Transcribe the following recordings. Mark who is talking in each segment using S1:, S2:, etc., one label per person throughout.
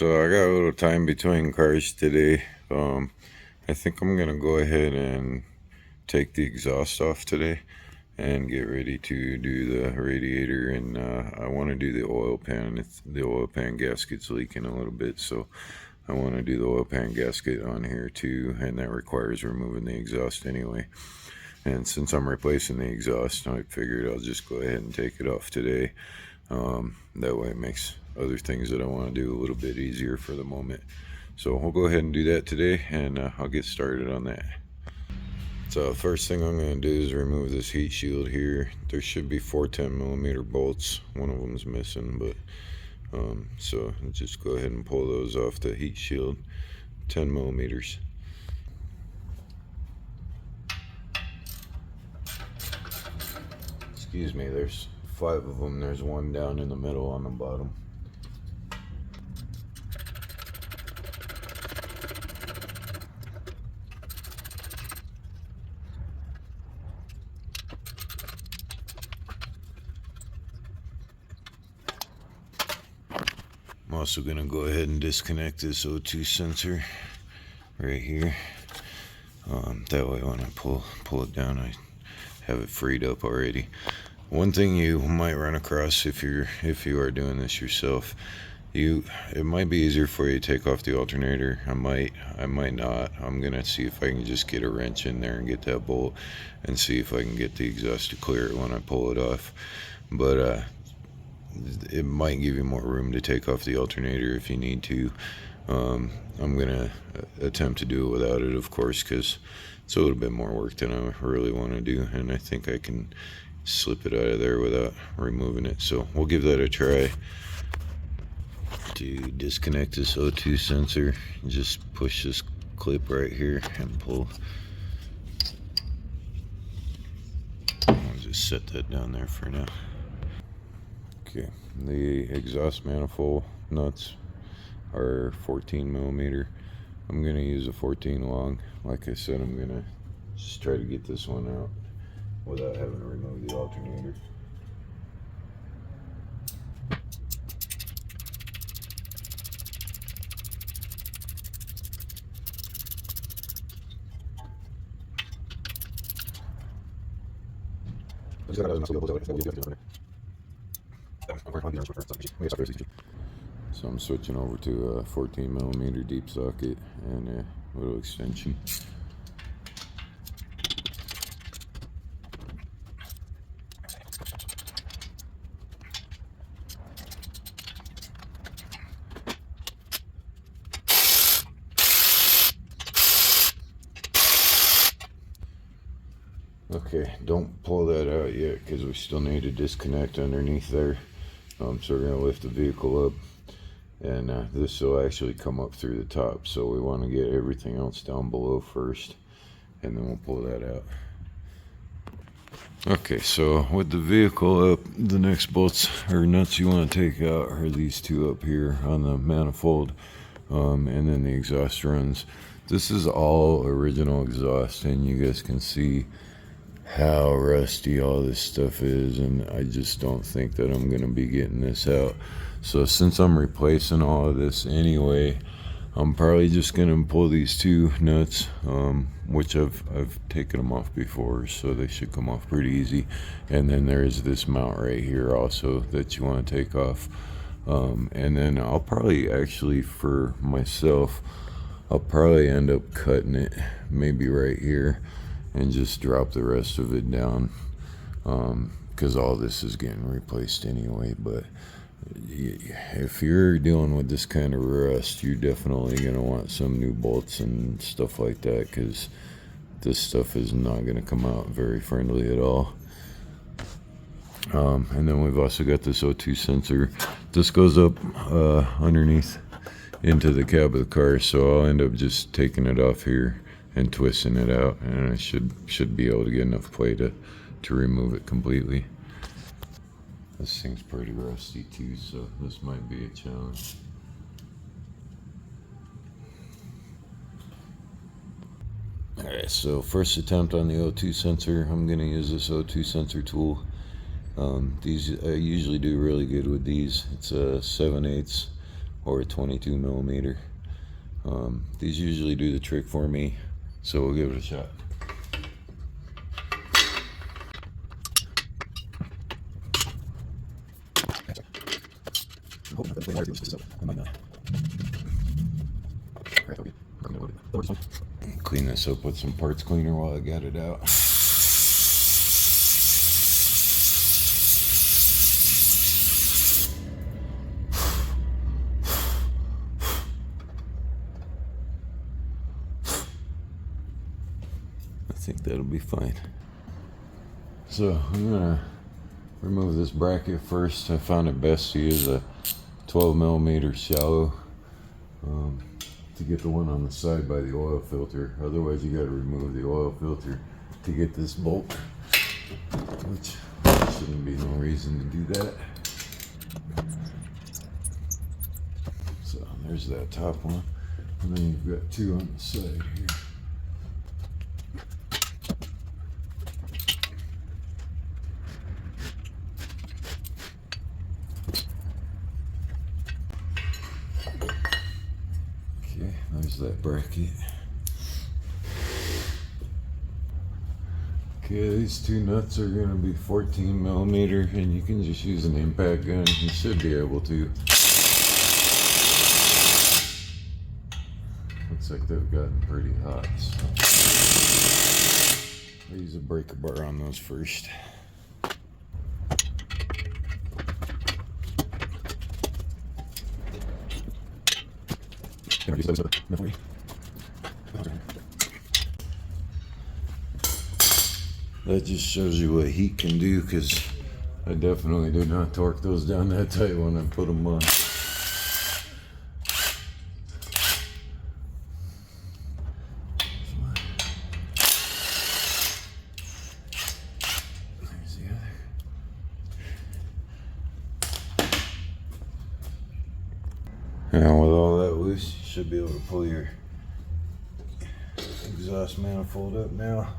S1: So I got a little time between cars today. I think I'm gonna go ahead and take the exhaust off today and get ready to do the radiator, and I want to do the oil pan. The oil pan gasket's leaking a little bit, so I want to do the oil pan gasket on here too, and that requires removing the exhaust anyway. And since I'm replacing the exhaust, I figured I'll just go ahead and take it off today. That way it makes other things that I want to do a little bit easier for the moment. So we'll go ahead and do that today, and I'll get started on that. So first thing I'm going to do is remove this heat shield here. There should be 4 10mm bolts. One of them's missing, but so just go ahead and pull those off the heat shield. 10mm. Excuse me, there's 5 of them. There's one down in the middle on the bottom. I'm also going to go ahead and disconnect this O2 sensor right here. That way when I pull it down, I have it freed up already. One thing you might run across if you are doing this yourself, it might be easier for you to take off the alternator. I might not. I'm gonna see if I can just get a wrench in there and get that bolt and see if I can get the exhaust to clear it when I pull it off. But it might give you more room to take off the alternator if you need to. I'm gonna attempt to do it without it, of course, because it's a little bit more work than I really want to do, and I think I can slip it out of there without removing it. So we'll give that a try. To disconnect this O2 sensor, just push this clip right here and pull. I'll just set that down there for now. Okay, the exhaust manifold nuts are 14mm. I'm gonna use a 14 long. Like I said, I'm gonna just try to get this one out without having to remove the alternator. So I'm switching over to a 14mm deep socket and a little extension. Okay, don't pull that out yet because we still need to disconnect underneath there. So we're going to lift the vehicle up, and this will actually come up through the top, so we want to get everything else down below first, and then we'll pull that out. Okay, so with the vehicle up, the next bolts or nuts you want to take out are these two up here on the manifold, and then the exhaust runs. This is all original exhaust, and you guys can see how rusty all this stuff is, and I just don't think that I'm gonna be getting this out. So since I'm replacing all of this anyway, I'm probably just gonna pull these two nuts, which I've taken them off before, so they should come off pretty easy. And then there's this mount right here also that you want to take off. And then I'll probably actually, for myself, I'll probably end up cutting it maybe right here and just drop the rest of it down, because all this is getting replaced anyway. But if you're dealing with this kind of rust, you're definitely going to want some new bolts and stuff like that, because this stuff is not going to come out very friendly at all. And then we've also got this O2 sensor. This goes up underneath into the cab of the car, so I'll end up just taking it off here and twisting it out, and I should be able to get enough play to remove it completely. This thing's pretty rusty too, so this might be a challenge. Alright, so first attempt on the O2 sensor. I'm going to use this O2 sensor tool. These I usually do really good with these. It's a 7/8 or a 22 millimeter. These usually do the trick for me, so we'll give it a shot. Clean this up with some parts cleaner while I got it out. I think that'll be fine. So I'm gonna remove this bracket first. I found it best to use a 12 millimeter shallow to get the one on the side by the oil filter. Otherwise you got to remove the oil filter to get this bolt, which shouldn't be no reason to do that. So there's that top one, and then you've got two on the side here. There's that bracket. Okay, these two nuts are going to be 14 millimeter, and you can just use an impact gun. You should be able to. Looks like they've gotten pretty hot. So I'll use a breaker bar on those first. That just shows you what heat can do, because I definitely did not torque those down that tight when I put them on. There's the other. Now with all that loose, you should be able to pull your exhaust manifold up now,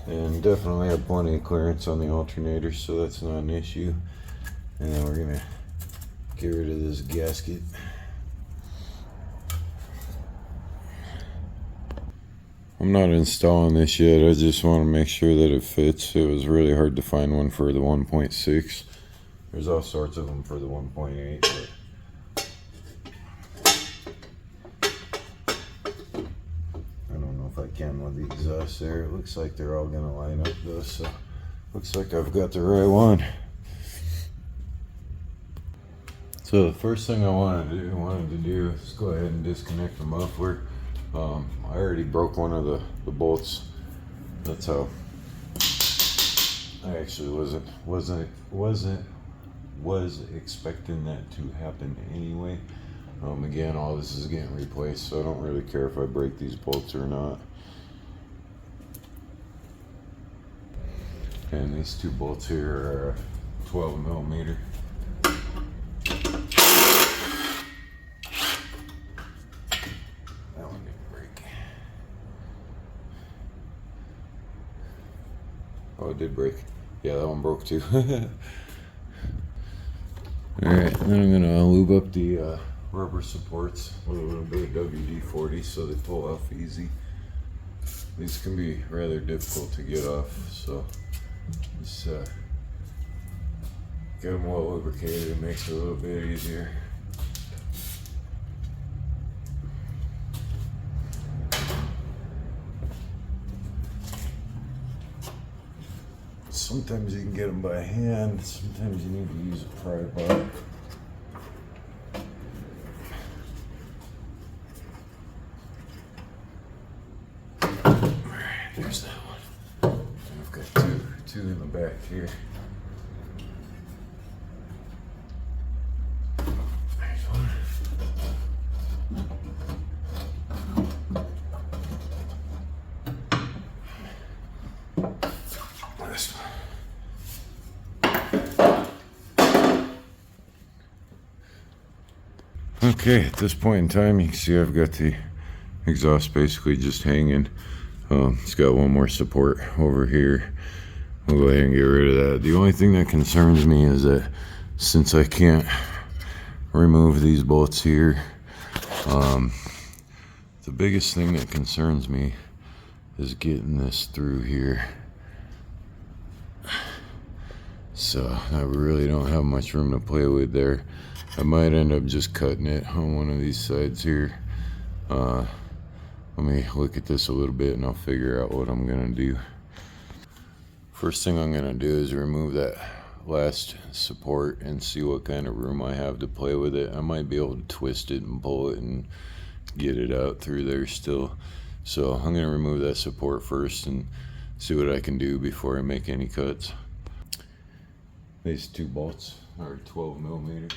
S1: and definitely have plenty of clearance on the alternator, so that's not an issue. And then we're gonna get rid of this gasket. I'm not installing this yet, I just want to make sure that it fits. It was really hard to find one for the 1.6. There's all sorts of them for the 1.8, but I can with the exhaust there. It looks like they're all gonna line up though, so looks like I've got the right one. So the first thing I wanted to do is go ahead and disconnect the muffler. I already broke one of the bolts. That's how I actually was expecting that to happen anyway. Again, all this is getting replaced, so I don't really care if I break these bolts or not. And these two bolts here are 12 millimeter. That one didn't break. Oh, it did break. Yeah, that one broke too. Alright, then I'm gonna lube up the rubber supports with a little bit of WD-40 so they pull off easy. These can be rather difficult to get off, so just get them well lubricated. It makes it a little bit easier. Sometimes you can get them by hand, sometimes you need to use a pry bar. There's that one. And I've got two in the back here. There's one. This one. Okay, at this point in time, you can see I've got the exhaust basically just hanging. It's got one more support over here. We'll go ahead and get rid of that. The only thing that concerns me is that since I can't remove these bolts here. The biggest thing that concerns me is getting this through here. So I really don't have much room to play with there. I might end up just cutting it on one of these sides here. Let me look at this a little bit and I'll figure out what I'm gonna do. First thing I'm gonna do is remove that last support and see what kind of room I have to play with it. I might be able to twist it and pull it and get it out through there still. So I'm gonna remove that support first and see what I can do before I make any cuts. These two bolts are 12 millimeter.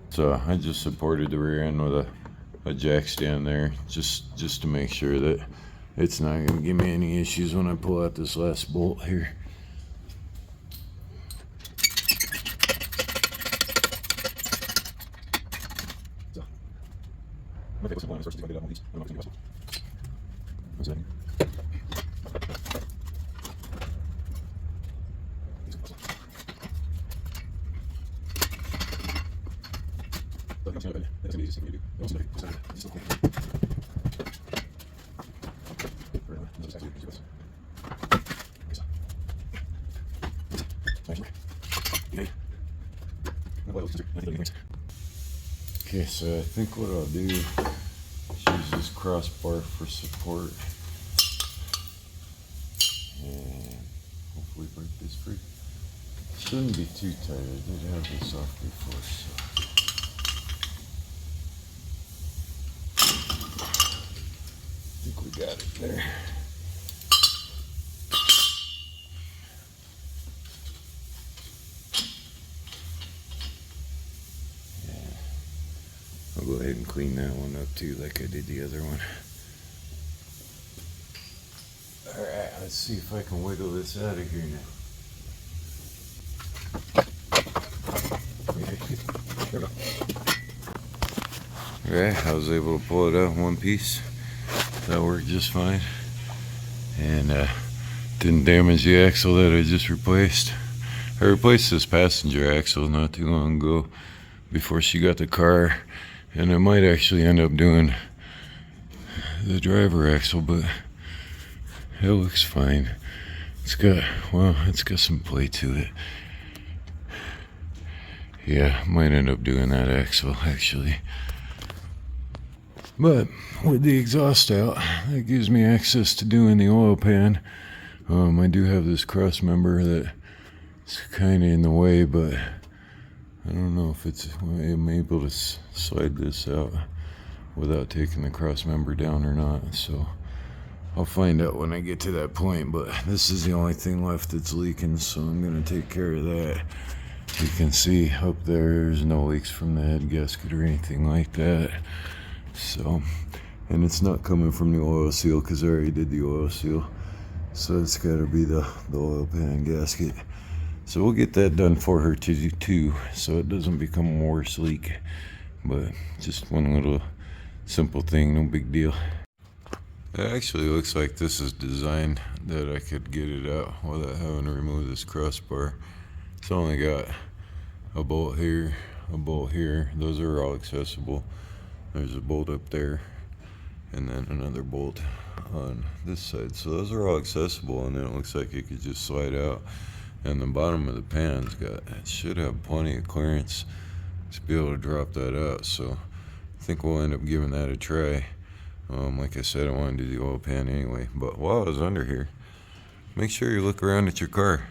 S1: So I just supported the rear end with a jack stand there, just to make sure that it's not going to give me any issues when I pull out this last bolt here. Okay, so I think what I'll do is use this crossbar for support and hopefully break this free. Shouldn't be too tight. I did have this off before, so. I think we got it there. I'll go ahead and clean that one up too, like I did the other one. Alright, let's see if I can wiggle this out of here now. Alright, I was able to pull it out in one piece. That worked just fine. And didn't damage the axle that I just replaced. I replaced this passenger axle not too long ago before she got the car. And I might actually end up doing the driver axle, but it looks fine. It's got some play to it. Yeah, might end up doing that axle actually. But with the exhaust out, that gives me access to doing the oil pan. I do have this cross member that's kind of in the way, but I don't know if I'm able to slide this out without taking the cross member down or not. So I'll find out when I get to that point, but this is the only thing left that's leaking, so I'm going to take care of that. You can see up there's no leaks from the head gasket or anything like that. So, and it's not coming from the oil seal because I already did the oil seal. So it's got to be the oil pan gasket. So we'll get that done for her too, so it doesn't become a worse leak. But just one little simple thing, no big deal. It actually looks like this is designed that I could get it out without having to remove this crossbar. It's only got a bolt here, a bolt here. Those are all accessible. There's a bolt up there, and then another bolt on this side. So those are all accessible, and then it looks like it could just slide out. And the bottom of the pan's it should have plenty of clearance to be able to drop that out. So I think we'll end up giving that a try. Like I said, I want to do the oil pan anyway. But while I was under here, make sure you look around at your car.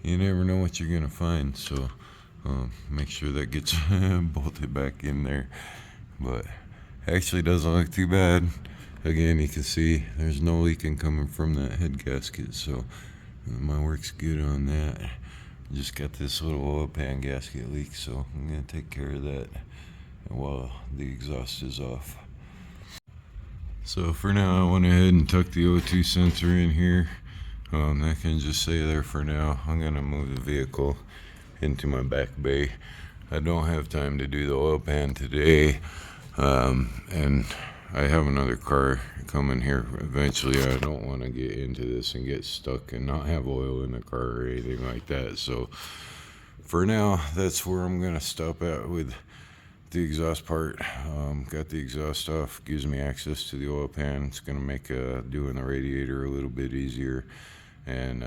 S1: You never know what you're gonna find. So make sure that gets bolted back in there. But actually doesn't look too bad. Again, you can see there's no leaking coming from that head gasket. So my work's good on that. Just got this little oil pan gasket leak, so I'm gonna take care of that while the exhaust is off. So for now, I went ahead and tucked the O2 sensor in here. That can just stay there for now. I'm gonna move the vehicle into my back bay. I don't have time to do the oil pan today, and I have another car coming here eventually. I don't want to get into this and get stuck and not have oil in the car or anything like that. So for now, that's where I'm gonna stop at with the exhaust part. Got the exhaust off, gives me access to the oil pan. It's gonna make doing the radiator a little bit easier. And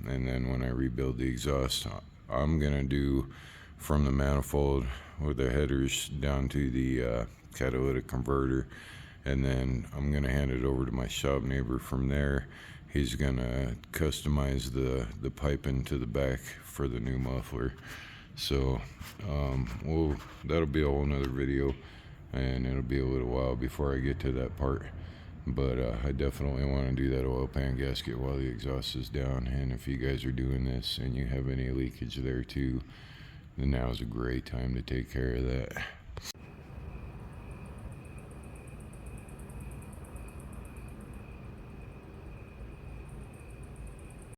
S1: then when I rebuild the exhaust, I'm gonna do from the manifold with the headers down to the catalytic converter, and then I'm gonna hand it over to my shop neighbor. From there, he's gonna customize the piping to the back for the new muffler. So that'll be a whole nother video, and it'll be a little while before I get to that part. But I definitely want to do that oil pan gasket while the exhaust is down. And if you guys are doing this and you have any leakage there too, then now is a great time to take care of that.